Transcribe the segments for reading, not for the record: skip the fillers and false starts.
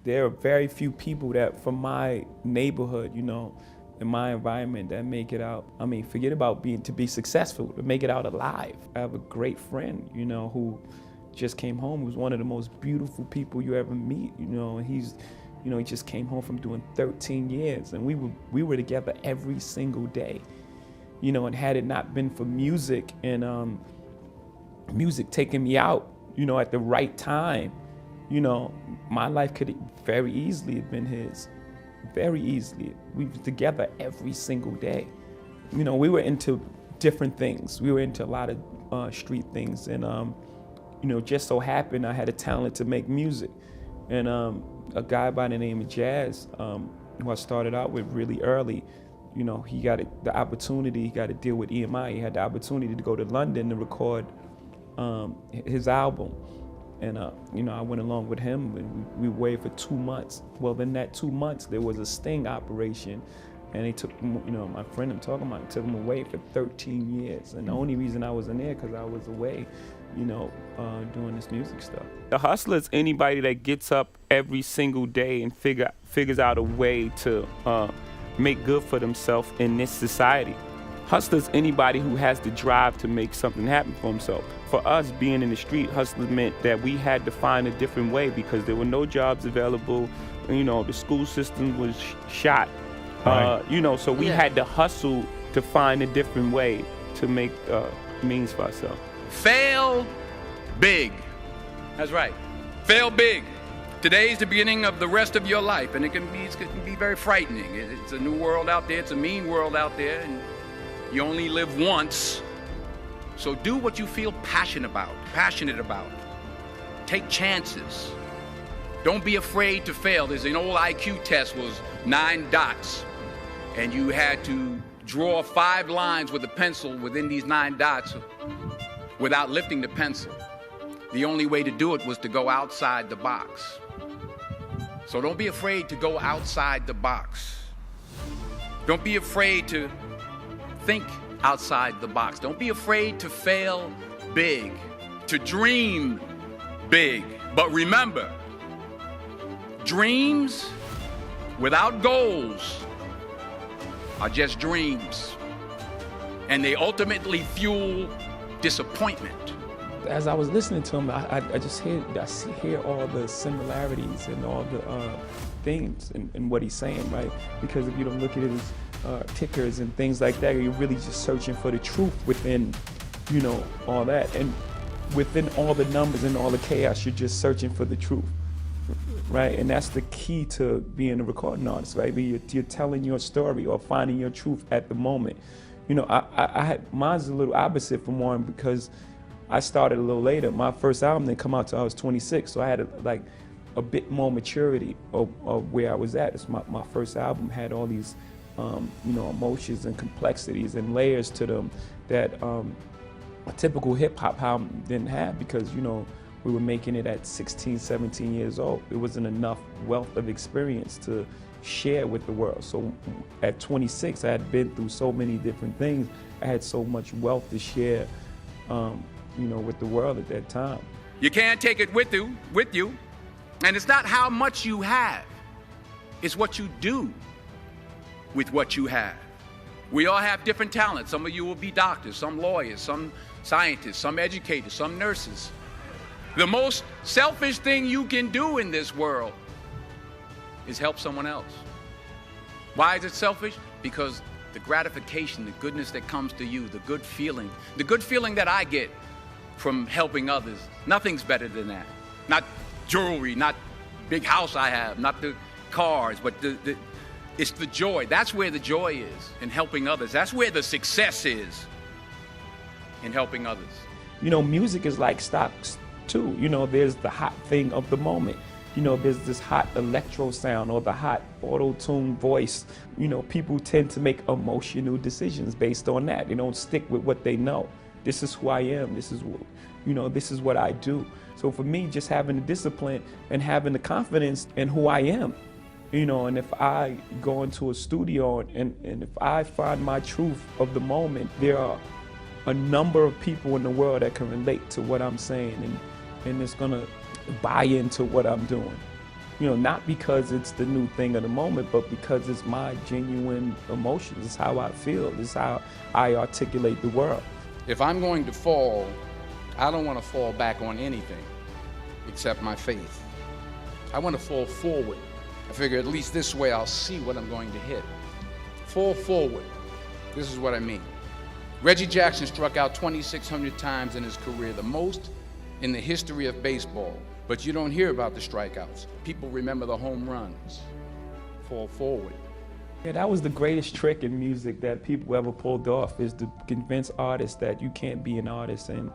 there are very few people that from my neighborhood, you know, in my environment that make it out. I mean, forget about to be successful, to make it out alive. I have a great friend, you know, who just came home, who's one of the most beautiful people you ever meet, you know, and he just came home from doing 13 years, and we were together every single day, you know, and had it not been for music and music taking me out, you know, at the right time, you know, my life could very easily have been his. Very easily. We were together every single day. You know, we were into different things. We were into a lot of street things, and you know, just so happened I had a talent to make music. And a guy by the name of Jazz, who I started out with really early, you know, he got the opportunity, he got to deal with EMI. He had the opportunity to go to London to record his album. And you know, I went along with him, and we waited for 2 months. Well, in that 2 months, there was a sting operation, and they took, you know, my friend I'm talking about, took him away for 13 years. And the only reason I was in there because I was away, you know, doing this music stuff. The hustler is anybody that gets up every single day and figures out a way to make good for themselves in this society. Hustler is anybody who has the drive to make something happen for himself. For us, being in the street, hustler meant that we had to find a different way because there were no jobs available. You know, the school system was shot. Right. You know, so we had to hustle to find a different way to make means for ourselves. Fail big. That's right. Fail big. Today's the beginning of the rest of your life, and it can be very frightening. It's a new world out there. It's a mean world out there, and you only live once. So do what you feel passionate about. Take chances. Don't be afraid to fail. There's an old IQ test, was 9 dots, and you had to draw 5 lines with a pencil within these 9 dots without lifting the pencil. The only way to do it was to go outside the box. So don't be afraid to go outside the box. Don't be afraid to think outside the box. Don't be afraid to fail big, to dream big. But remember, dreams without goals are just dreams, and they ultimately fuel disappointment. As I was listening to him, I just hear all the similarities and all the themes in what he's saying, right? Because if you don't look at it as tickers and things like that, you're really just searching for the truth within, you know, all that. And within all the numbers and all the chaos, you're just searching for the truth, right? And that's the key to being a recording artist, right? You're telling your story or finding your truth at the moment. You know, I had, mine's a little opposite from Warren because I started a little later. My first album didn't come out till I was 26, so I had a bit more maturity of where I was at. It's my first album had all these you know, emotions and complexities and layers to them that a typical hip-hop album didn't have because, you know, we were making it at 16, 17 years old. There wasn't enough wealth of experience to share with the world. So at 26, I had been through so many different things. I had so much wealth to share, you know, with the world at that time. You can't take it with you. And it's not how much you have, it's what you do with what you have. We all have different talents. Some of you will be doctors, some lawyers, some scientists, some educators, some nurses. The most selfish thing you can do in this world is help someone else. Why is it selfish? Because the gratification, the goodness that comes to you, the good feeling that I get from helping others, nothing's better than that. Not jewelry, not big house I have, not the cars, but it's the joy. That's where the joy is, in helping others. That's where the success is, in helping others. You know, music is like stocks too. You know, there's the hot thing of the moment. You know, there's this hot electro sound or the hot auto-tune voice. You know, people tend to make emotional decisions based on that. They don't stick with what they know. This is who I am. This is, you know, this is what I do. So for me, just having the discipline and having the confidence in who I am, you know, and if I go into a studio and if I find my truth of the moment, there are a number of people in the world that can relate to what I'm saying and it's gonna buy into what I'm doing. not because it's the new thing of the moment, but because it's my genuine emotions. It's how I feel. It's how I articulate the world. If I'm going to fall, I don't want to fall back on anything except my faith. I want to fall forward. I figure at least this way I'll see what I'm going to hit. Fall forward. This is what I mean. Reggie Jackson struck out 2,600 times in his career, the most in the history of baseball. But you don't hear about the strikeouts. People remember the home runs. Fall forward. Yeah, that was the greatest trick in music that people ever pulled off, is to convince artists that you can't be an artist and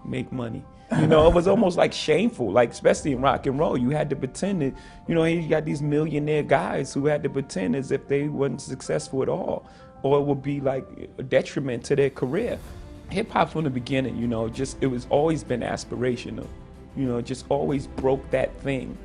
make money. It was almost like shameful, like especially in rock and roll. You had to pretend that, you got these millionaire guys who had to pretend as if they weren't successful at all, or it would be like a detriment to their career. Hip hop from the beginning, it was always been aspirational. Just always broke that thing,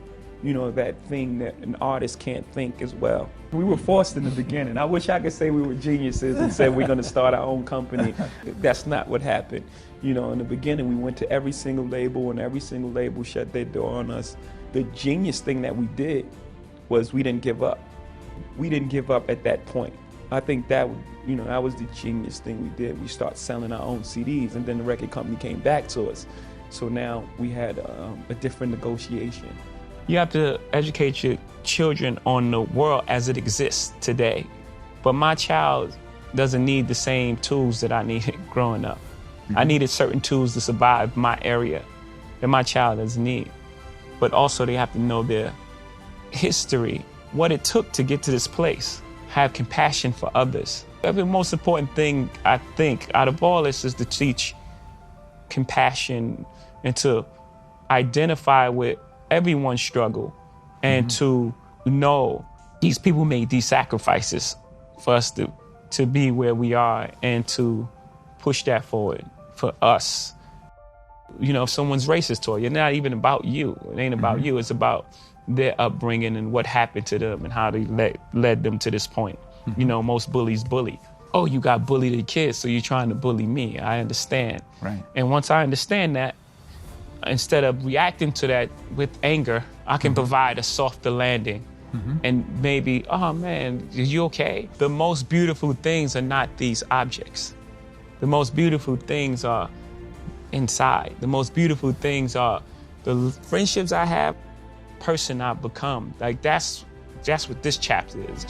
that thing that an artist can't think as well. We were forced in the beginning. I wish I could say we were geniuses and said we're going to start our own company. That's not what happened. In the beginning, we went to every single label, and every single label shut their door on us. The genius thing that we did was we didn't give up. We didn't give up at that point. I think that, that was the genius thing we did. We started selling our own CDs, and then the record company came back to us. So now we had a different negotiation. You have to educate your children on the world as it exists today. But my child doesn't need the same tools that I needed growing up. I needed certain tools to survive my area that my child doesn't need. But also they have to know their history, what it took to get to this place, have compassion for others. The most important thing, I think, out of all this is to teach compassion and to identify with everyone's struggle and to know these people made these sacrifices for us to be where we are, and to push that forward for us. If someone's racist toward you, it's not even about you. It ain't about you. It's about their upbringing and what happened to them and how they led them to this point. Most bullies bully. Oh, you got bullied as kids, so you're trying to bully me. I understand. Right. And once I understand that, instead of reacting to that with anger, I can provide a softer landing. And maybe, oh man, are you okay? The most beautiful things are not these objects. The most beautiful things are inside. The most beautiful things are the friendships I have, person I've become. Like that's what this chapter is.